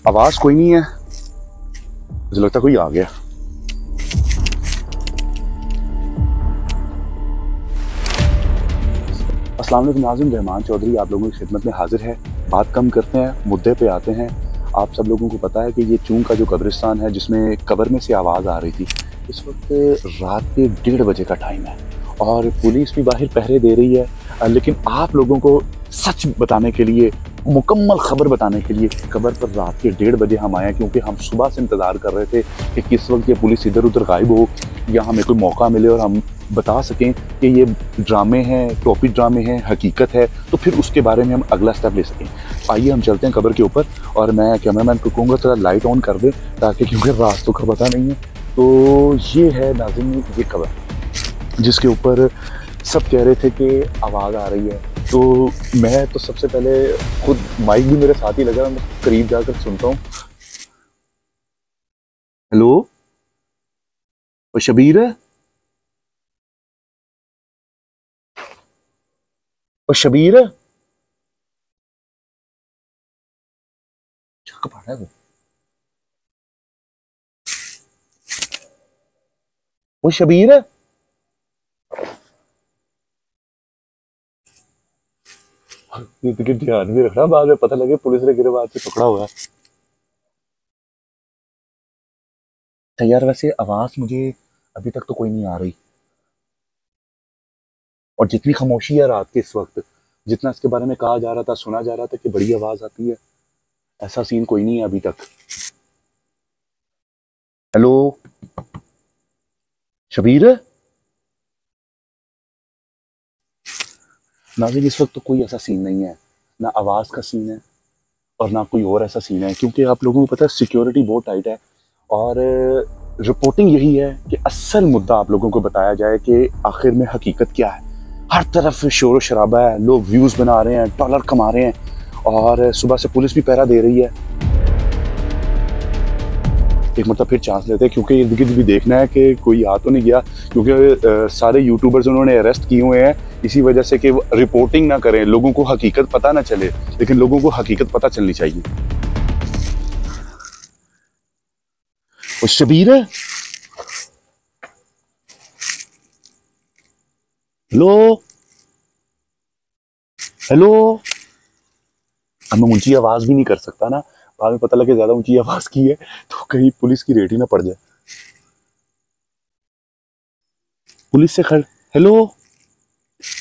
आवाज कोई नहीं है, मुझे लगता कोई आ गया। अस्सलाम वालेकुम नाज़रीन, रहमान चौधरी आप लोगों की खिदमत में हाजिर है। बात कम करते हैं, मुद्दे पे आते हैं। आप सब लोगों को पता है कि ये चूंग का जो कब्रिस्तान है जिसमें कब्र में से आवाज़ आ रही थी, इस वक्त रात के 1:30 बजे का टाइम है और पुलिस भी बाहर पहरे दे रही है। लेकिन आप लोगों को सच बताने के लिए, मुकम्मल खबर बताने के लिए कब्र पर रात के 1:30 बजे हम आए हैं, क्योंकि हम सुबह से इंतज़ार कर रहे थे कि किस वक्त ये पुलिस इधर उधर गायब हो या हमें कोई मौका मिले और हम बता सकें कि ये ड्रामे हैं, टॉपी ड्रामे हैं, हकीकत है, तो फिर उसके बारे में हम अगला स्टेप ले सकें। आइए हम चलते हैं कब्र के ऊपर और मैं कैमरामैन को कहूँगा थोड़ा लाइट ऑन कर दे, ताकि क्योंकि रास्तों का पता नहीं है। तो ये है नाज़रीन ये कब्र जिसके ऊपर सब कह रहे थे कि आवाज़ आ रही है। तो मैं तो सबसे पहले खुद, माइक भी मेरे साथ ही लगा, मैं करीब जाकर सुनता हूँ। हेलो, वो शबीर है? वो शबीर है? कपाड़ा है वो शबीर है? ये ध्यान भी रखना, बाद में पता लगे पुलिस ने गिरफ्तार से पकड़ा हुआ है। तो यार वैसे आवाज मुझे अभी तक तो कोई नहीं आ रही, और जितनी खामोशी है रात के इस वक्त, जितना इसके बारे में कहा जा रहा था, सुना जा रहा था कि बड़ी आवाज आती है, ऐसा सीन कोई नहीं है अभी तक। हेलो, शबीर है? नाज़रीन इस वक्त तो कोई ऐसा सीन नहीं है, ना आवाज का सीन है और ना कोई और ऐसा सीन है, क्योंकि आप लोगों को पता है सिक्योरिटी बहुत टाइट है। और रिपोर्टिंग यही है कि असल मुद्दा आप लोगों को बताया जाए कि आखिर में हकीकत क्या है। हर तरफ शोर शराबा है, लोग व्यूज़ बना रहे हैं, डॉलर कमा रहे हैं, और सुबह से पुलिस भी पहरा दे रही है। एक मतलब फिर चांस लेते हैं, क्योंकि इर्द गिर्द भी देखना है कि कोई आ तो नहीं गया, क्योंकि सारे यूट्यूबर्स उन्होंने अरेस्ट किए हुए हैं इसी वजह से कि रिपोर्टिंग ना करें, लोगों को हकीकत पता ना चले, लेकिन लोगों को हकीकत पता चलनी चाहिए। वो शबीर है? Hello, hello. अब मैं ऊंची आवाज भी नहीं कर सकता ना, बाद में पता लगे ज्यादा ऊंची आवाज की है तो कहीं पुलिस की रेट ही ना पड़ जाए। पुलिस से खैर, हेलो,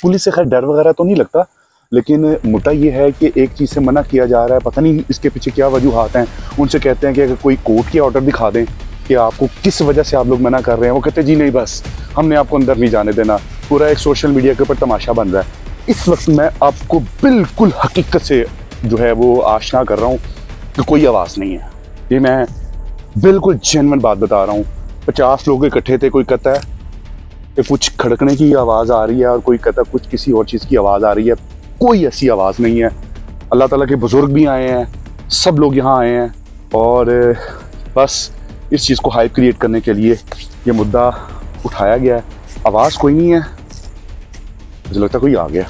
पुलिस से खैर डर वगैरह तो नहीं लगता, लेकिन मुद्दा ये है कि एक चीज़ से मना किया जा रहा है, पता नहीं इसके पीछे क्या वजूहात हैं। उनसे कहते हैं कि अगर कोई कोर्ट के ऑर्डर दिखा दें कि आपको किस वजह से आप लोग मना कर रहे हैं, वो कहते हैं जी नहीं, बस हमने आपको अंदर नहीं जाने देना। पूरा एक सोशल मीडिया के ऊपर तमाशा बन रहा है। इस वक्त मैं आपको बिल्कुल हकीकत से जो है वो आशना कर रहा हूँ कि कोई आवाज़ नहीं है। ये मैं बिल्कुल जेन्युइन बात बता रहा हूँ। 50 लोग इकट्ठे थे, कोई कहता है कि कुछ खड़कने की आवाज़ आ रही है और कोई कहता है कुछ किसी और चीज़ की आवाज़ आ रही है। कोई ऐसी आवाज़ नहीं है। अल्लाह ताला के बुज़ुर्ग भी आए हैं, सब लोग यहाँ आए हैं, और बस इस चीज़ को हाइप क्रिएट करने के लिए ये मुद्दा उठाया गया है। आवाज़ कोई नहीं है, मुझे लगता कोई आ गया।